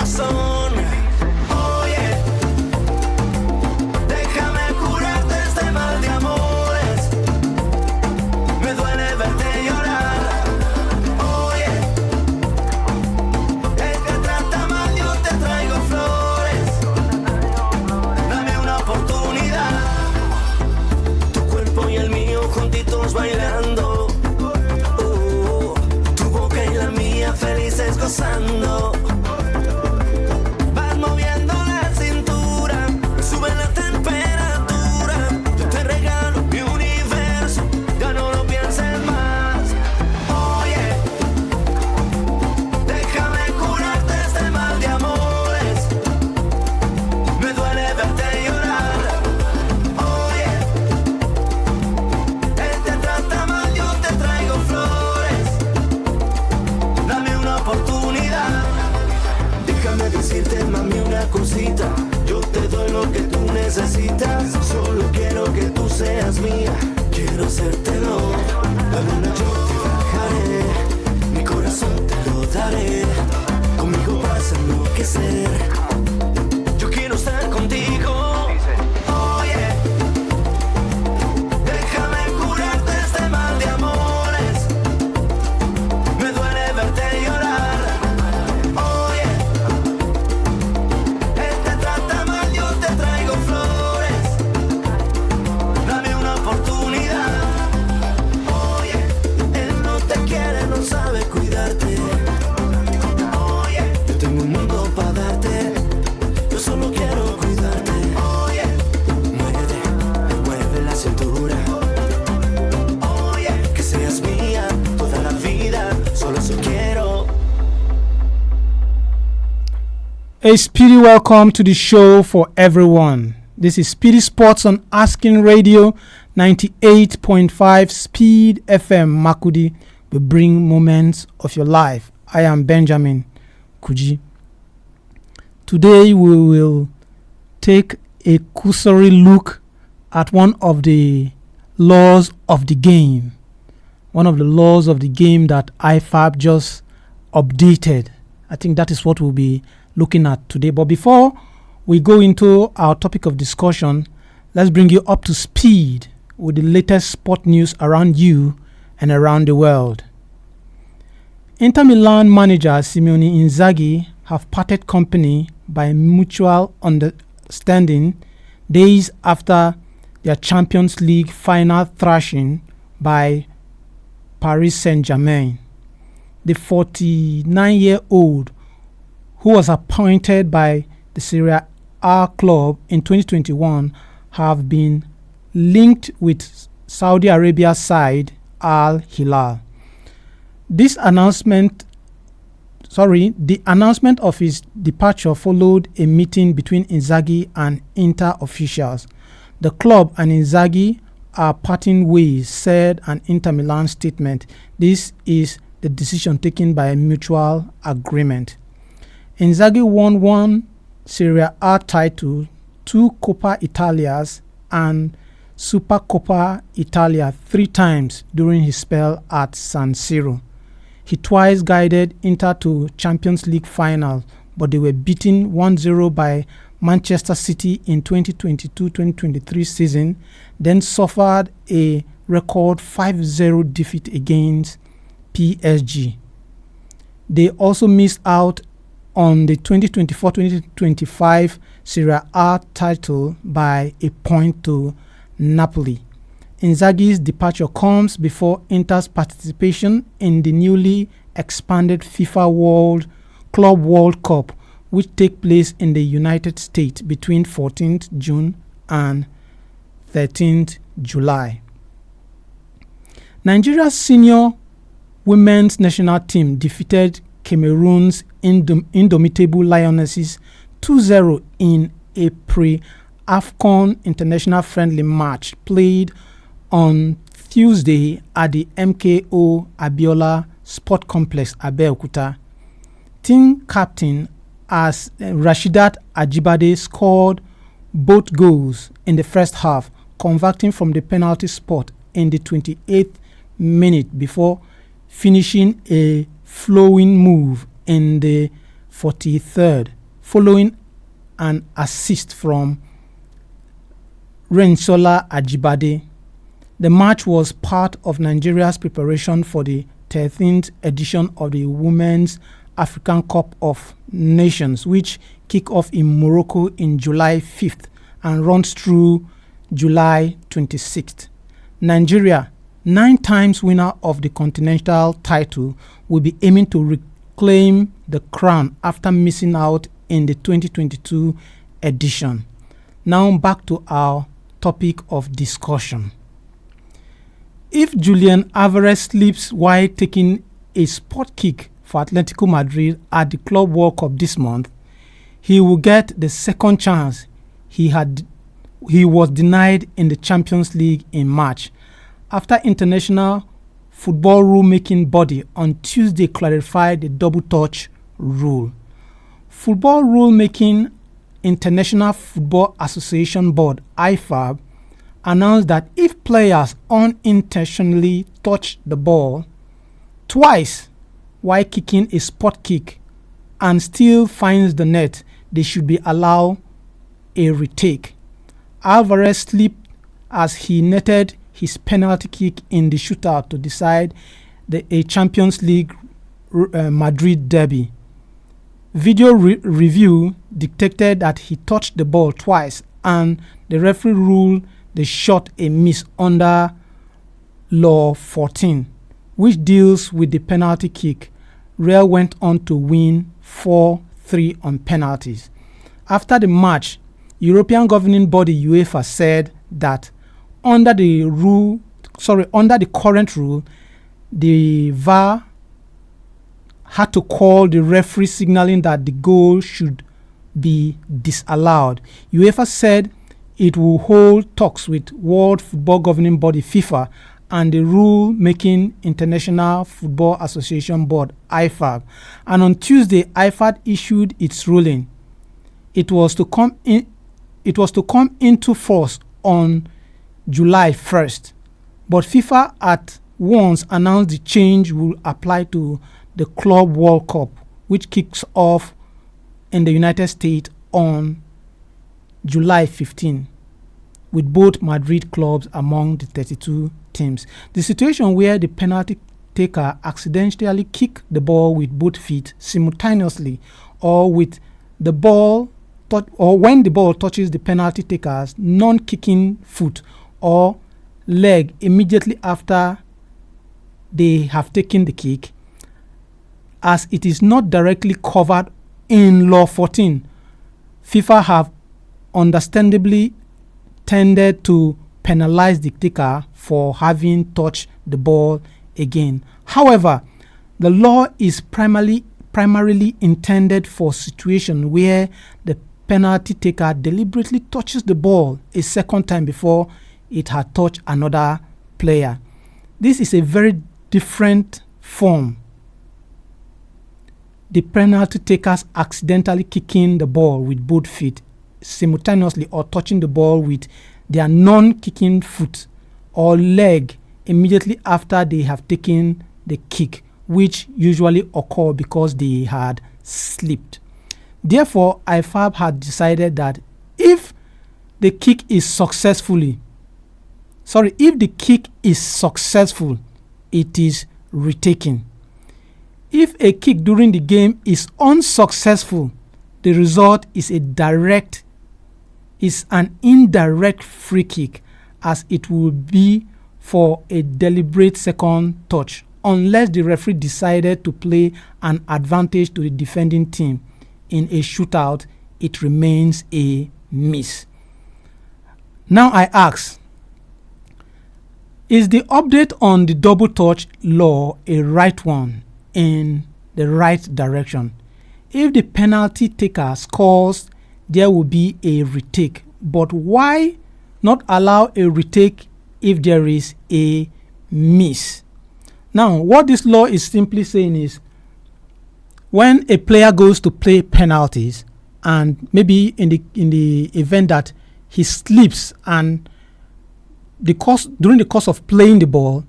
corazón. Oye, déjame curarte este mal de amores. Me duele verte llorar. Oye, el que trata mal yo te traigo flores. Dame una oportunidad. Tu cuerpo y el mío juntitos bailando. Tu boca y la mía felices gozando. Vas moviendo la cintura, sube la temperatura. Yo te regalo mi universo, ya no lo pienses más. Oye, déjame curarte este mal de amores. Me duele verte llorar. Oye, él te trata mal, yo te traigo flores. Dame una oportunidad. Déjame decirte, mami, una cosita. Yo te doy lo que tú necesitas. Solo quiero que tú seas mía. Quiero hacértelo. La luna yo te bajaré. Mi corazón te lo daré. Conmigo vas a enloquecer. Yo quiero estar contigo. Oye, déjame curarte este mal de amores. Me duele verte llorar. Oye, él te trata mal, yo te traigo flores. Dame una oportunidad. Oye, él no te quiere, no sabe cuidarte. Oye, yo tengo un mundo para darte. Yo solo quiero cuidarte. Oye, mueve la cintura. Oye, que seas mía toda la vida. Solo eso quiero. A speedy welcome to the show for everyone. This is SPEEDy Sports on Asking Radio 98.5 Speed FM Makudi. We bring moments of your life. I am Benjamin Kuji. Today we will take a cursory look at one of the laws of the game. One of the laws of the game that IFAB just updated. I think that is what we'll be looking at today. But before we go into our topic of discussion, let's bring you up to speed with the latest sport news around you and around the world. Inter Milan manager Simone Inzaghi have parted company by mutual understanding days after their Champions League final thrashing by Paris Saint-Germain. The 49-year-old, who was appointed by the Serie A club in 2021, have been linked with Saudi Arabia side Al Hilal. The announcement of his departure followed a meeting between Inzaghi and Inter officials. The club and Inzaghi are parting ways, said an Inter Milan statement. This is the decision taken by a mutual agreement. Inzaghi won one Serie A title, 2 Coppa Italias and Supercoppa Italia 3 times during his spell at San Siro. He twice guided Inter to Champions League final, but they were beaten 1-0 by Manchester City in 2022-2023 season, then suffered a record 5-0 defeat against PSG. They also missed out on the 2024-2025 Serie A title by a point to Napoli. Inzaghi's departure comes before Inter's participation in the newly expanded FIFA Club World Cup, which takes place in the United States between 14th June and 13th July. Nigeria's senior women's national team defeated Cameroon's indomitable Lionesses 2-0 in a pre-AFCON international friendly match played on Tuesday at the MKO Abiola Sport Complex, Abeokuta. Team captain as Rashidat Ajibade scored both goals in the first half, converting from the penalty spot in the 28th minute before finishing a flowing move in the 43rd following an assist from Rensola Ajibade. The match was part of Nigeria's preparation for the 13th edition of the Women's African Cup of Nations, which kick off in Morocco in July 5th and runs through July 26th. Nigeria, 9 times winner of the continental title, will be aiming to reclaim the crown after missing out in the 2022 edition. Now back to our topic of discussion. If Julian Alvarez slips while taking a spot kick for Atletico Madrid at the Club World Cup this month, he will get the second chance he was denied in the Champions League in March, after international football rulemaking body on Tuesday clarified the double touch rule. Football Rulemaking International Football Association Board (IFAB) announced that if players unintentionally touch the ball twice while kicking a spot kick and still finds the net, they should be allowed a retake. Alvarez slipped as he netted his penalty kick in the shootout to decide a Champions League Madrid derby. Video review detected that he touched the ball twice, and the referee ruled the shot a miss under Law 14, which deals with the penalty kick. Real went on to win 4-3 on penalties. After the match, European governing body UEFA said that under the current rule, the VAR had to call the referee, signaling that the goal should be disallowed. UEFA said it will hold talks with World Football Governing Body FIFA and the Rule-Making International Football Association Board (IFAB). And on Tuesday, IFAB issued its ruling. It was to come into force on July 1st, but FIFA at once announced the change will apply to the Club World Cup, which kicks off in the United States on July 15, with both Madrid clubs among the 32 teams. The situation where the penalty taker accidentally kick the ball with both feet simultaneously, or with the ball or when the ball touches the penalty taker's non-kicking foot or leg immediately after they have taken the kick, as it is not directly covered in Law 14. FIFA have understandably tended to penalize the taker for having touched the ball again. However, the law is primarily intended for situations where the penalty taker deliberately touches the ball a second time before it had touched another player. This is a very different form. The penalty takers accidentally kicking the ball with both feet simultaneously, or touching the ball with their non-kicking foot or leg immediately after they have taken the kick, which usually occur because they had slipped. Therefore, IFAB had decided that if the kick is successful, it is retaken. If a kick during the game is unsuccessful, the result is an indirect free kick, as it will be for a deliberate second touch, unless the referee decided to play an advantage to the defending team. In a shootout, it remains a miss. Now I ask, is the update on the double touch law a right one, in the right direction? If the penalty taker scores, there will be a retake. But why not allow a retake if there is a miss? Now, what this law is simply saying is, when a player goes to play penalties, and maybe in the event that he slips and during the course of playing the ball,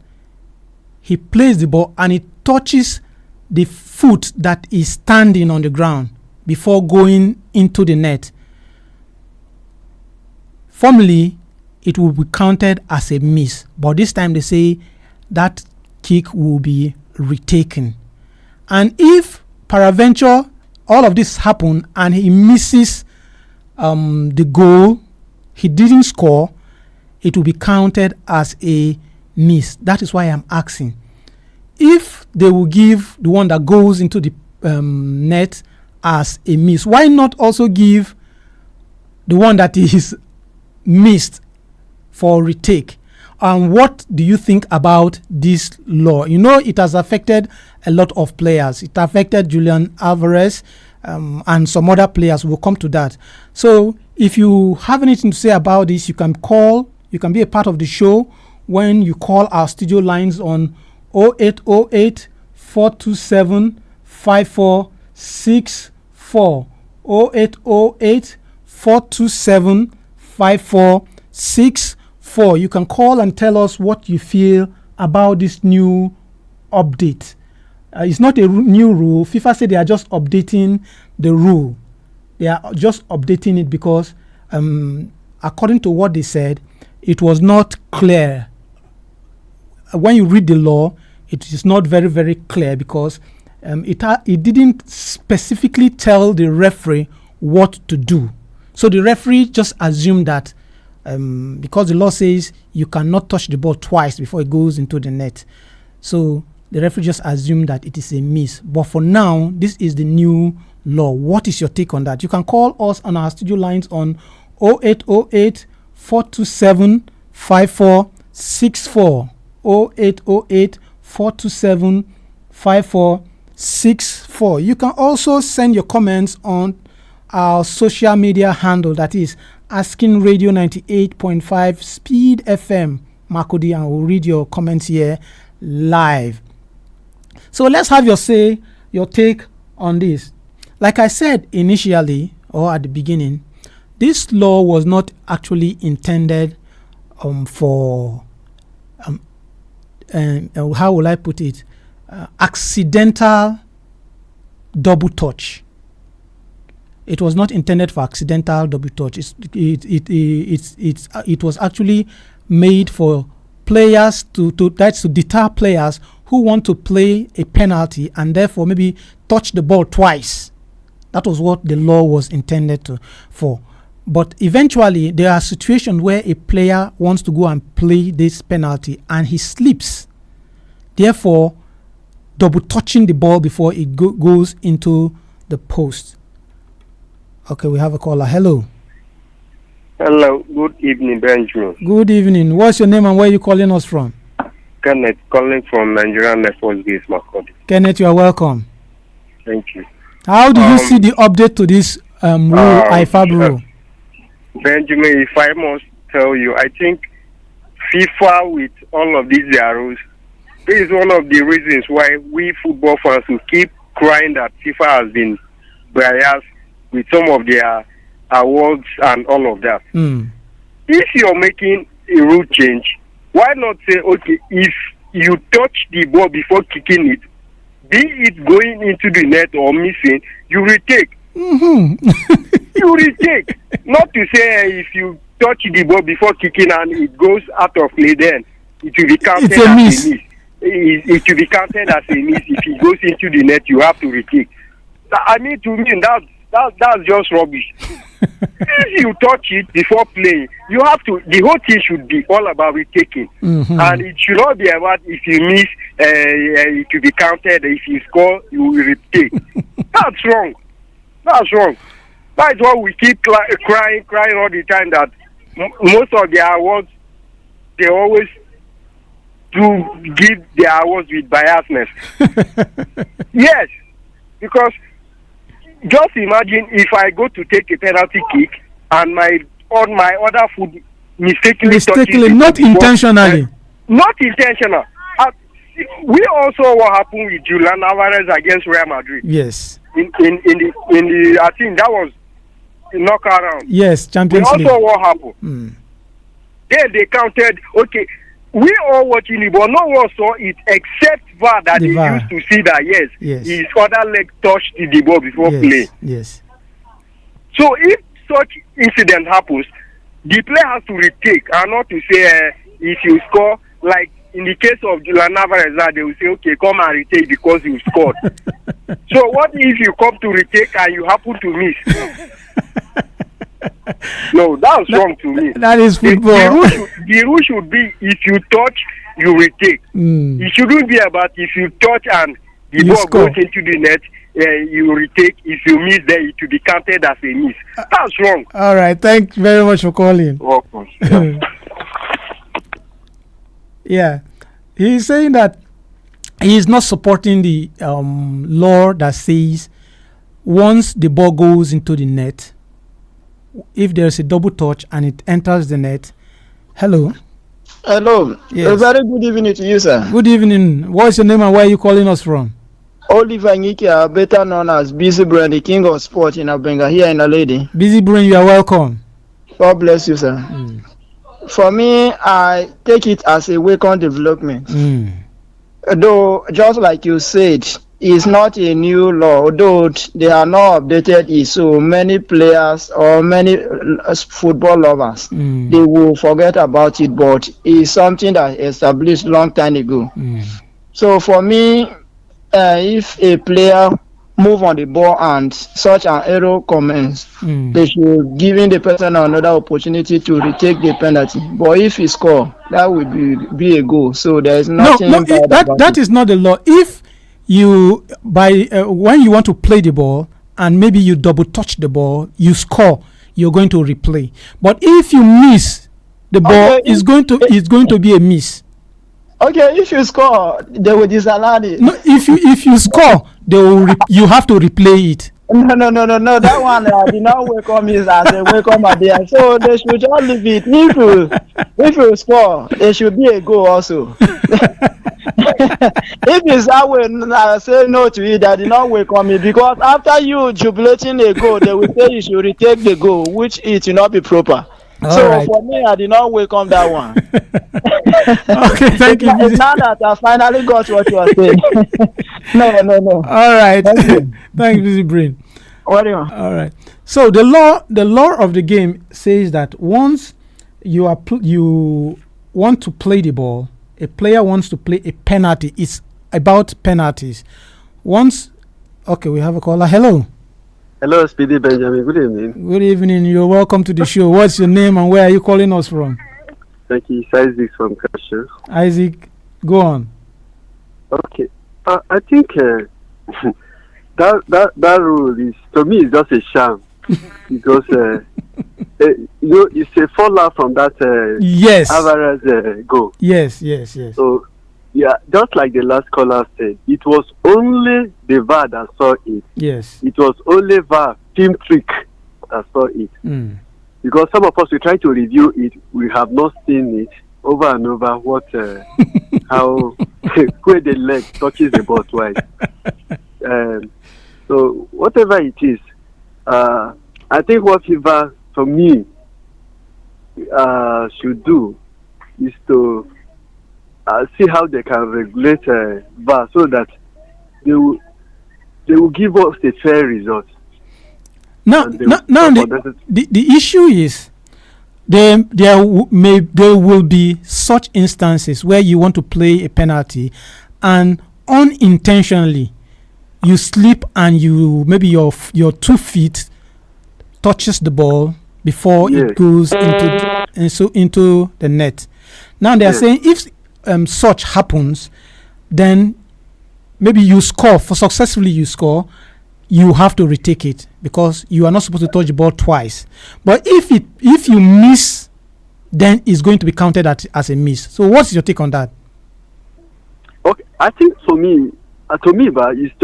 he plays the ball and it touches the foot that is standing on the ground before going into the net, formerly it will be counted as a miss. But this time they say that kick will be retaken. And if peradventure all of this happen and he misses the goal, he didn't score, it will be counted as a miss. That is why I'm asking. If they will give the one that goes into the net as a miss, why not also give the one that is missed for retake? And what do you think about this law? You know, it has affected a lot of players. It affected Julian Alvarez and some other players. We'll come to that. So if you have anything to say about this, you can call. You can be a part of the show when you call our studio lines on 0808 427 5464. 0808 427 5464. You can call and tell us what you feel about this new update. It's not a new rule. FIFA said they are just updating the rule. They are just updating it because, according to what they said, it was not clear. When you read the law, it is not very, very clear because it didn't specifically tell the referee what to do. So the referee just assumed that because the law says you cannot touch the ball twice before it goes into the net. So the referee just assumed that it is a miss. But for now, this is the new law. What is your take on that? You can call us on our studio lines on 0808 427 5464. 0808 427 5464. You can also send your comments on our social media handle, that is Asking Radio 98.5 Speed FM Makudi, and we'll read your comments here live. So let's have your take on this. Like I said initially or at the beginning, this law was not actually intended for how will I put it? Accidental double touch. It was not intended for accidental double touch. It was actually made for players to deter players who want to play a penalty and therefore maybe touch the ball twice. That was what the law was intended for. But eventually, there are situations where a player wants to go and play this penalty and he slips. Therefore, double touching the ball before it goes into the post. Okay, we have a caller. Hello. Hello. Good evening, Benjamin. Good evening. What's your name and where are you calling us from? Kenneth, calling from Nigerian Air Force Base, Makodi. Kenneth, you are welcome. Thank you. How do you see the update to this rule, IFAB rule? Benjamin, if I must tell you, I think FIFA with all of these rules, this is one of the reasons why we football fans will keep crying that FIFA has been biased with some of their awards and all of that. If you're making a rule change, why not say, okay, if you touch the ball before kicking it, be it going into the net or missing, you retake. You retake. Not to say if you touch the ball before kicking and it goes out of play, then it will be counted as a miss. It will be counted as a miss. If it goes into the net, you have to retake. I mean, to me, that's just rubbish. If you touch it before playing, you have to. The whole thing should be all about retaking, and it should not be about if you miss, it will be counted. If you score, you will retake. That's wrong. That's wrong. That's why we keep crying all the time that most of the awards, they always do give the awards with biasness. Yes, because just imagine if I go to take a penalty kick and my other foot mistakenly not intentionally. Not intentional. We also what happened with Julian Alvarez against Real Madrid. Yes. In the I think that was a knockout round. Yes, Champions League. Also what happened. Then they counted. Okay, we all watching it, but no one saw it except VAR that they used to see that yes, his other leg touched the ball before playing. Yes. So if such incident happens, the player has to retake and not to say if you score, like in the case of Julian Alvarez, they will say, okay, come and retake because you scored. So what if you come to retake and you happen to miss? No, that's wrong to me. That is football. The rule should be if you touch, you retake. It shouldn't be about if you touch and the ball goes into the net, you retake. If you miss, then it will be counted as a miss. That's wrong. All right. Thank you very much for calling. Welcome. Yeah. He's saying that he is not supporting the law that says once the ball goes into the net, if there's a double touch and it enters the net. Hello. Hello. Yes. A very good evening to you, sir. Good evening. What's your name and where are you calling us from? Oliver Ngikia, better known as Busy Brain, the king of sport in Abenga, here in a lady. Busy Brain, you are welcome. God bless you, sir. For me, I take it as a welcome development. Though, just like you said, it's not a new law, although they are not updated it, so many players or many football lovers, they will forget about it, but it's something that established long time ago. So for me, if a player move on the ball and such an error comments, they should give the person another opportunity to retake the penalty. But if he score, that would be a goal. So there is nothing. That is not the law. If you when you want to play the ball and maybe you double touch the ball, you score, you're going to replay. But if you miss the ball, it's going to be a miss. Okay, if you score, they will disallow it. No, if you score, they will you have to replay it. No. That one did not welcome it as a welcome idea. So they should just leave it. If you score, there should be a goal also. If it's that way, I say no to it. That did not welcome it, because after you jubilating a goal, they will say you should retake the goal, which it will not be proper. So for me, I did not welcome that one. Okay, thank you. It's now that I finally got what you are saying. No. All right. Thank you, Busy Brain. What do you want? All right. So the law of the game says that once you want to play the ball, a player wants to play a penalty. It's about penalties. Okay, we have a caller. Hello. Hello, Speedy Benjamin. Good evening. Good evening. You're welcome to the show. What's your name and where are you calling us from? Thank you. It's Isaac from Cashew. Isaac, go on. Okay. I think that rule is, to me, is just a sham because it's a fallout from that Alvarez goal. Yes. So yeah, just like the last caller said, it was only the VAR that saw it. Yes. It was only VAR team trick that saw it. Because some of us, we try to review it, we have not seen it over and over. How where the leg touches the ball twice. So whatever it is, I think what FIFA, for me, should do is to see how they can regulate VAR so that they will give us a fair result. Now the issue is there will be such instances where you want to play a penalty and unintentionally you slip and maybe your 2 feet touches the ball before it goes into the net. Now they are saying if such happens, then maybe you successfully score, you have to retake it because you are not supposed to touch the ball twice. But if you miss, then it's going to be counted as a miss. So what's your take on that? Okay, I think for me, but it's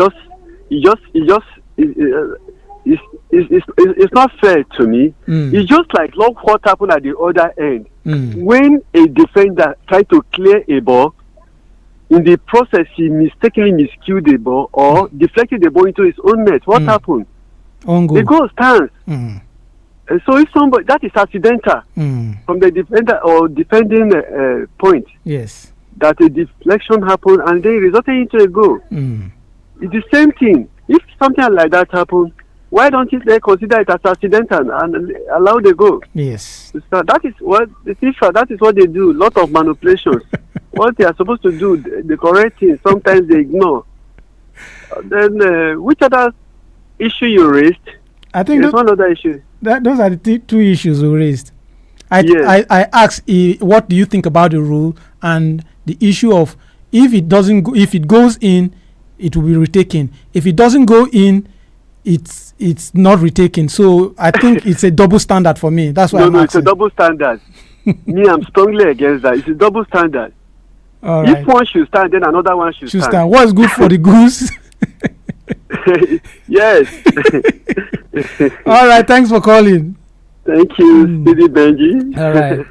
not fair to me. It's just like look what happened at the other end. When a defender tried to clear a ball, in the process he mistakenly miscued the ball or deflected the ball into his own net. What happened? The goal stands. And so if somebody, that is accidental from the defender or defending point. Yes. That a deflection happened and then resulted into a goal. It's the same thing. If something like that happens, why don't they consider it as accidental and allow the goal? Yes. So that is what the FIFA, that is what they do. A lot of manipulations. What they are supposed to do, the correct thing, sometimes they ignore. Then, which other issue you raised? I think there's one other issue. Those are the two issues we raised. Yes. I asked, what do you think about the rule and the issue of if it doesn't go, if it goes in, it will be retaken. If it doesn't go in, it's not retaken. So I think it's a double standard for me. That's why I'm asking. It's a double standard. Me, I'm strongly against that. It's a double standard. All right. If one should stand, then another one should stand. What's good for the goose? Yes. All right. Thanks for calling. Thank you, Speedy Benji. All right.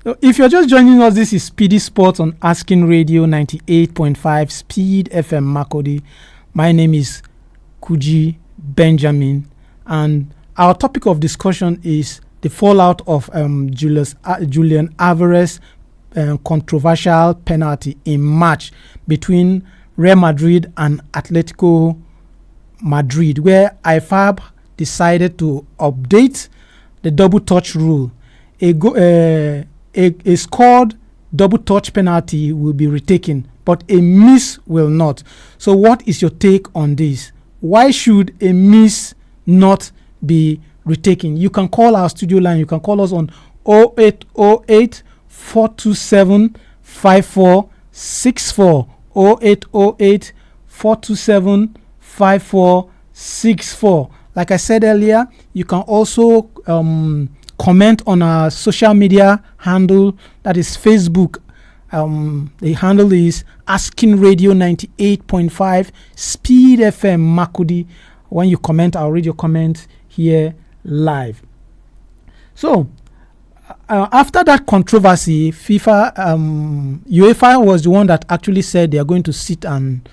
So if you're just joining us, this is Speedy Sports on Asking Radio 98.5 Speed FM Makodi. My name is Kuji Benjamin, and our topic of discussion is the fallout of Julian Alvarez controversial penalty in match between Real Madrid and Atletico Madrid, where IFAB decided to update the double touch rule. A scored double touch penalty will be retaken, but a miss will not. So what is your take on this? Why should a miss not be retaken? You can call our studio line. You can call us on 0808 427 5464. 0808 427 5464. Like I said earlier, you can also comment on our social media handle, that is Facebook. The handle is Asking Radio 98.5 Speed FM Makudi. When you comment, I'll read your comment here live. So after that controversy, UEFA was the one that actually said they are going to sit and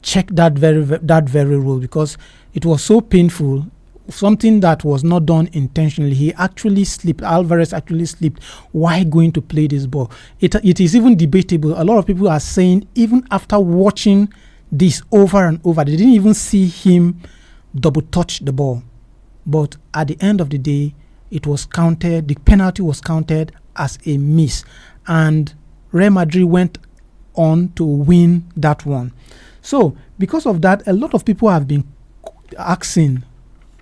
check that very rule, because it was so painful. Something that was not done intentionally. He actually slipped. Alvarez actually slipped. Why going to play this ball? It is even debatable. A lot of people are saying, even after watching this over and over, they didn't even see him double touch the ball. But at the end of the day, it was counted. The penalty was counted as a miss, and Real Madrid went on to win that one. So because of that, a lot of people have been asking,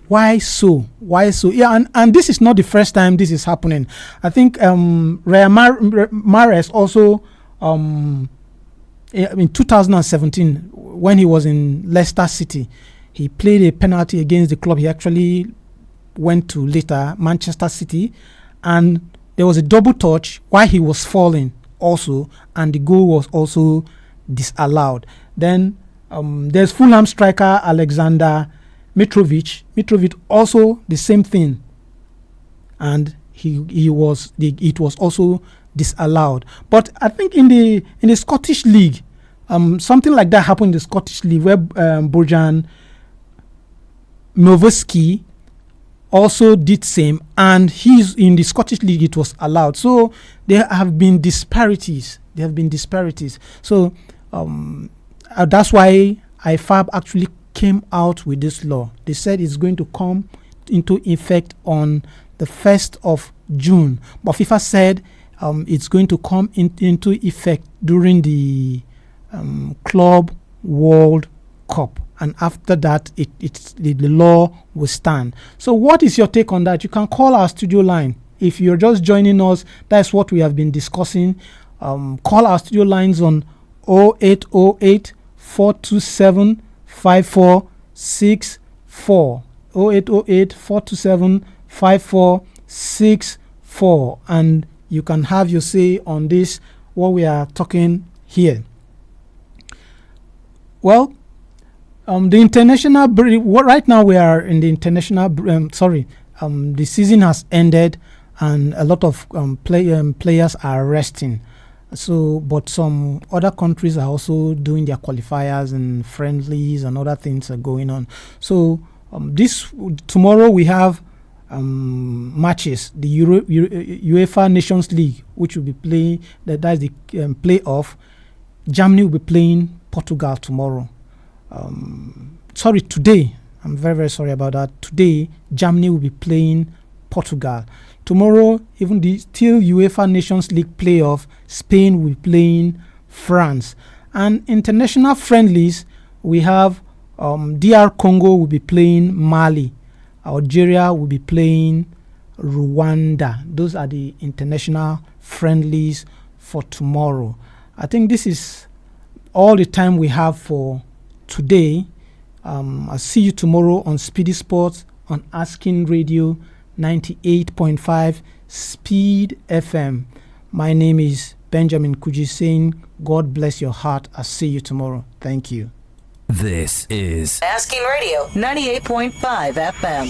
why so? Yeah, and this is not the first time this is happening. I think Mahrez also in 2017, when he was in Leicester City, he played a penalty against the club he actually went to later, Manchester City, and there was a double touch while he was falling also, and the goal was also disallowed. Then there's Fulham striker Alexander Mitrovic also the same thing, and it was also disallowed. But I think in the Scottish League, something like that happened in the Scottish League, where Bojan Nowoski also did same, and he's in the Scottish League, it was allowed. So there have been disparities. So that's why IFAB actually came out with this law. They said it's going to come into effect on the 1st of June. But FIFA said it's going to come into effect during the Club World Cup. And after that, the law will stand. So what is your take on that? You can call our studio line. If you're just joining us, that's what we have been discussing. Call our studio lines on 0808 427 5464. 0808 427 5464. And you can have your say on this, what we are talking here. Well, the international right now we are in the international the season has ended, and a lot of players are resting. So, but some other countries are also doing their qualifiers and friendlies, and other things are going on. So tomorrow we have matches. The UEFA Nations League, which will be playing, that's the playoff. Germany will be playing Portugal tomorrow. Today. I'm very, very sorry about that. Today, Germany will be playing Portugal. Tomorrow, even the still UEFA Nations League playoff, Spain will be playing France. And international friendlies, we have DR Congo will be playing Mali. Algeria will be playing Rwanda. Those are the international friendlies for tomorrow. I think this is all the time we have for today. I'll see you tomorrow on Speedy Sports on Asking Radio 98.5 Speed FM. My name is Benjamin Kuji saying, God bless your heart. I'll see you tomorrow. Thank you. This is Asking Radio 98.5 FM.